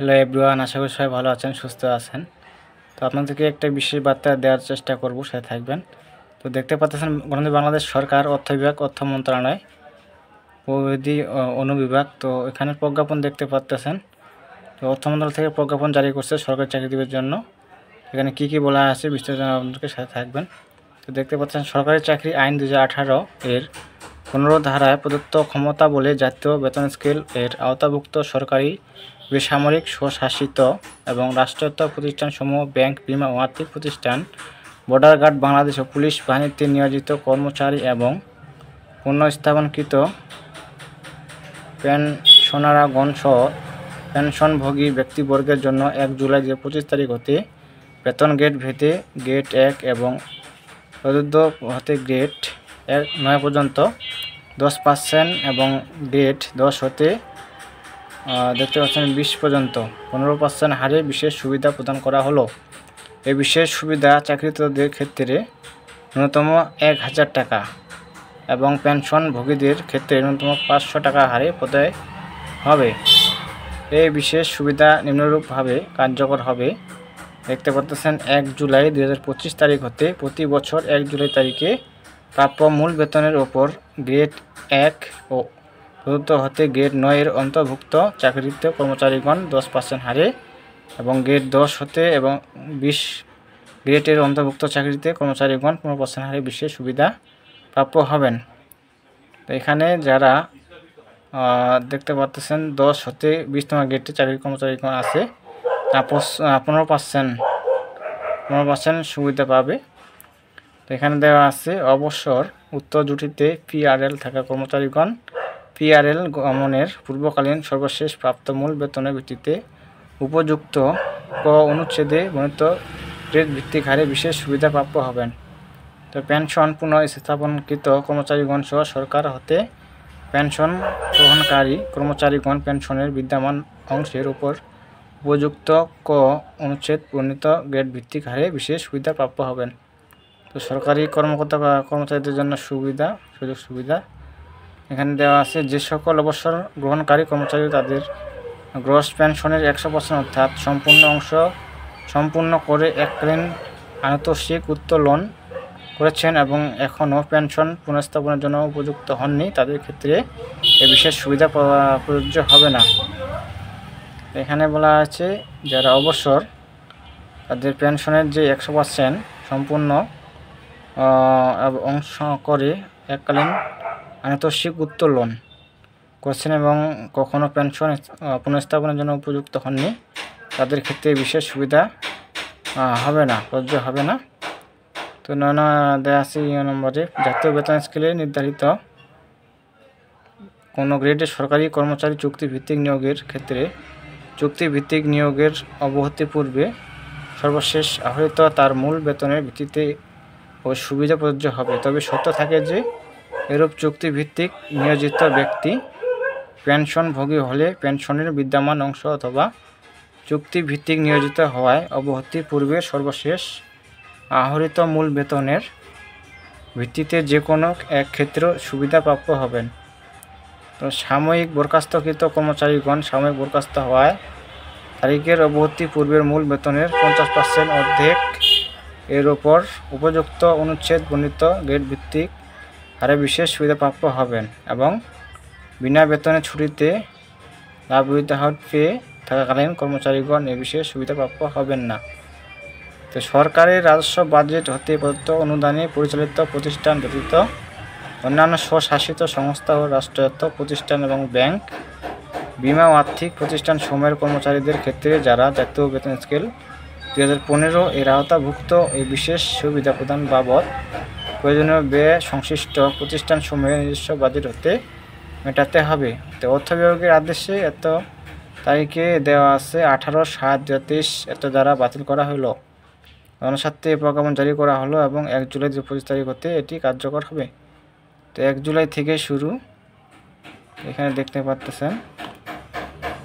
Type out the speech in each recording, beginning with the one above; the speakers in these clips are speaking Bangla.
হ্যালো এভরিওয়ান, আশা করি সবাই ভালো আছেন, সুস্থ আছেন। তো আপনাদেরকে একটা বিশেষ বার্তা দেওয়ার চেষ্টা করব, সাথে থাকবেন। তো দেখতে পাচ্ছেন গণতন্ত্র বাংলাদেশ সরকার, অর্থ বিভাগ, অর্থ মন্ত্রণালয়, প্রবিধি অনুবিভাগ। তো এখানে প্রজ্ঞাপন দেখতে পাচ্ছেন। তো অর্থ মন্ত্রণালয় থেকে প্রজ্ঞাপন জারি করছে সরকারি চাকরিজীবীর জন্য। এখানে কি বলা আছে বিস্তারিত আপনাদেরকে সাথে থাকবেন। তো দেখতে পাচ্ছেন সরকারি চাকরি আইন 2018 এর 15 ধারায় প্রদত্ত ক্ষমতা বলে জাতীয় বেতন স্কেল এর আওতাভুক্ত সরকারি, বেসামরিক, স্বশাসিত এবং রাষ্ট্রায়ত্ত প্রতিষ্ঠানসমূহ, ব্যাংক, বিমা ও আর্থিক প্রতিষ্ঠান, বর্ডার গার্ড বাংলাদেশ ও পুলিশ বাহিনীতে নিয়োজিত কর্মচারী এবং পুনঃস্থাপনকৃত পেনশনারগণ সহ পেনশনভোগী ব্যক্তিবর্গের জন্য 1 জুলাই 2025 তারিখ হতে বেতন গ্রেড ভেদে গ্রেড 1 এবং প্রযোজ্য হতে গ্রেড 9 পর্যন্ত 10% এবং গ্রেড 10 হতে দেখতে পাচ্ছেন 20 পর্যন্ত 15% হারে বিশেষ সুবিধা প্রদান করা হলো। এই বিশেষ সুবিধা চাকরিরতদের ক্ষেত্রে ন্যূনতম 1000 টাকা এবং পেনশনভোগীদের ক্ষেত্রে ন্যূনতম 500 টাকা হারে প্রদায় হবে। এই বিশেষ সুবিধা নিম্নরূপভাবে কার্যকর হবে। দেখতে পাচ্ছেন 1 জুলাই 2025 তারিখ হতে প্রতি বছর 1 জুলাই তারিখে প্রাপ্য মূল বেতনের ওপর গ্রেড 1 ও প্রদত্ত হতে গ্রেড 9 এর অন্তর্ভুক্ত চাকরিরত কর্মচারীগণ 10% হারে এবং গ্রেড 10 হতে এবং 20 গ্রেডের অন্তর্ভুক্ত চাকরিতে কর্মচারীগণ 15% হারে বিশেষ সুবিধা প্রাপ্য হবেন। তো এখানে যারা দেখতে পাচ্ছেন 10 হতে 20তম গ্রেডে চাকরি কর্মচারীগণ আছে, 15% সুবিধা পাবে। তো এখানে দেওয়া আছে অবসর উত্তর জুটিতে পিআরএল থাকা কর্মচারীগণ পিআরএল গমনের পূর্বকালীন সর্বশেষ প্রাপ্ত মূল বেতনের ভিত্তিতে উপযুক্ত ক অনুচ্ছেদে বর্ণিত গ্রেড ভিত্তিক হারে বিশেষ সুবিধা প্রাপ্য হবেন। তো পেনশন পুনঃস্থাপনকৃত কর্মচারীগণ সহ সরকার হতে পেনশন গ্রহণকারী কর্মচারীগণ পেনশনের বিদ্যমান অংশের উপর উপযুক্ত ক অনুচ্ছেদ বর্ণিত গ্রেড ভিত্তিক হারে বিশেষ সুবিধা প্রাপ্য হবেন। তো সরকারি কর্মচারীদের জন্য সুযোগ সুবিধা এখানে দেওয়া আছে। যে সকল অবসর গ্রহণকারী কর্মচারী তাদের গ্রস পেনশনের 100% অর্থাৎ সম্পূর্ণ অংশ সম্পূর্ণ করে এককালীন আনুতোষিক উত্তোলন করেছেন এবং এখনও পেনশন পুনঃস্থাপনের জন্য উপযুক্ত হননি, তাদের ক্ষেত্রে এ বিশেষ সুবিধা প্রযোজ্য হবে না। এখানে বলা আছে যারা অবসর তাদের পেনশনের যে 100% সম্পূর্ণ অংশ করে এককালীন আনুতোষিক উত্তোলন করছেন এবং কখনও পেনশন পুনঃস্থাপনের জন্য উপযুক্ত হননি, তাদের ক্ষেত্রে বিশেষ সুবিধা হবে না, প্রযোজ্য হবে না। তো 9 দেওয়া আছে নম্বরে জাতীয় বেতন স্কেলে নির্ধারিত কোনো গ্রেডের সরকারি কর্মচারী চুক্তিভিত্তিক নিয়োগের ক্ষেত্রে চুক্তিভিত্তিক নিয়োগের অব্যাহতি পূর্বে সর্বশেষ আহরিত তার মূল বেতনের ভিত্তিতে ও সুবিধা প্রযোজ্য হবে। তবে শর্ত থাকে যে এরূপ চুক্তিভিত্তিক নিয়োজিত ব্যক্তি পেনশনভোগী হলে পেনশনের বিদ্যমান অংশ অথবা চুক্তিভিত্তিক নিয়োজিত হওয়ায় অব্যাহতির পূর্বে সর্বশেষ আহরিত মূল বেতনের ভিত্তিতে যে কোনো এক ক্ষেত্রে সুবিধা প্রাপ্য হবেন। তো সাময়িক বরখাস্তকৃত কর্মচারীগণ সাময়িক বরখাস্ত হওয়ায় তারিখের অব্যাহতি পূর্বের মূল বেতনের 50% অর্ধেক এর ওপর উপযুক্ত অনুচ্ছেদ বর্ণিত গ্রেড ভিত্তিক হারে বিশেষ সুবিধা প্রাপ্য হবেন এবং বিনা বেতনে ছুটিতে লাভ উইথআউট পে থাকাকালীন কর্মচারীগণ এ বিশেষ সুবিধা প্রাপ্য হবেন না। তো সরকারের রাজস্ব বাজেট হতে প্রদত্ত অনুদানে পরিচালিত প্রতিষ্ঠান ব্যতীত অন্যান্য স্বশাসিত সংস্থা ও রাষ্ট্রায়ত্ত প্রতিষ্ঠান এবং ব্যাংক, বিমা ও আর্থিক প্রতিষ্ঠান সমূহের কর্মচারীদের ক্ষেত্রে যারা জাতীয় বেতন স্কেল 2015 এর আওতাভুক্ত এই বিশেষ সুবিধা প্রদান বাবদ প্রয়োজনীয় ব্যয় সংশ্লিষ্ট প্রতিষ্ঠান সমূহের নিজস্ব বাজেট হতে মেটাতে হবে। তো অর্থ বিভাগের আদেশে এত তারিখে দেওয়া আছে 18/7/2023 এত দ্বারা বাতিল করা হলো। জনস্বার্থে প্রজ্ঞাপন জারি করা হলো এবং 1 জুলাই 2025 তারিখ হতে এটি কার্যকর হবে। তো 1 জুলাই থেকে শুরু। এখানে দেখতে পাচ্ছেন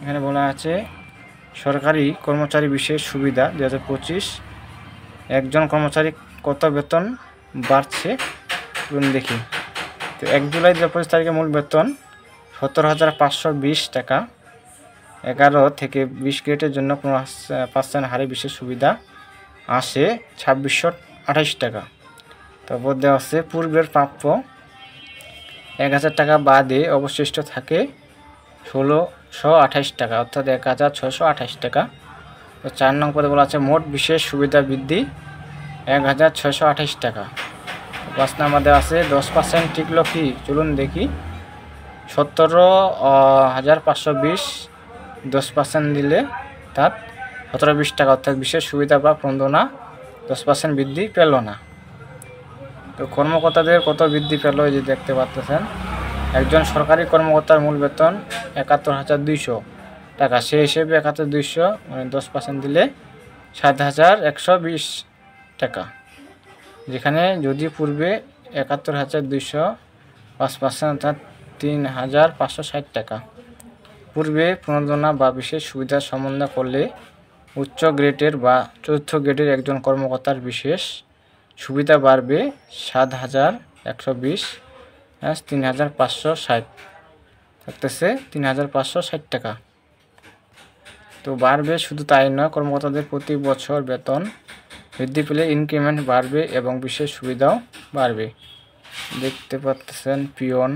এখানে বলা আছে সরকারি কর্মচারী বিশেষ সুবিধা 2025 একজন কর্মচারী কত বেতন বাড়ছে দেখি। তো 1 জুলাই 2025 তারিখে মূল বেতন 17,520 টাকা 11 থেকে 20 গ্রেডের জন্য 15% হারে বিশেষ সুবিধা আসে 2628 টাকা। তারপর দেওয়া আছে পূর্বের প্রাপ্য 1000 টাকা বাদে অবশিষ্ট থাকে 1628 টাকা, অর্থাৎ 1628 টাকা। তো 4 নং পদে বলা আছে মোট বিশেষ সুবিধা বৃদ্ধি 1628 টাকা। 5 নম্বর দেওয়া আছে 10% টিকলো কি, চলুন দেখি। 17,520 10% দিলে তার 1720 টাকা, অর্থাৎ বিশেষ সুবিধা বা প্রণোদনা 10% বৃদ্ধি পেল না। তো কর্মকর্তাদের কত বৃদ্ধি পেল এই যে দেখতে পাচ্ছেন। একজন সরকারি কর্মকর্তার মূল বেতন 71,200 টাকা, সেই হিসেবে 71,200 মানে 10% দিলে 7,120 টাকা, যেখানে যদি পূর্বে 71,200 5% অর্থাৎ 3,560 টাকা। পূর্বে প্রণোদনা বা বিশেষ সুবিধা সম্বন্ধে করলে উচ্চ গ্রেডের বা চতুর্থ গ্রেডের একজন কর্মকর্তার বিশেষ সুবিধা বাড়বে 7,120 3,560 থাকতেছে 3,560 টাকা। তো বাড়বে, শুধু তাই নয়, কর্মকর্তাদের প্রতি বছর বেতন বৃদ্ধি পেলে ইনক্রিমেন্ট বাড়বে এবং বিশেষ সুবিধাও বাড়বে। দেখতে পাচ্ছেন পিয়ন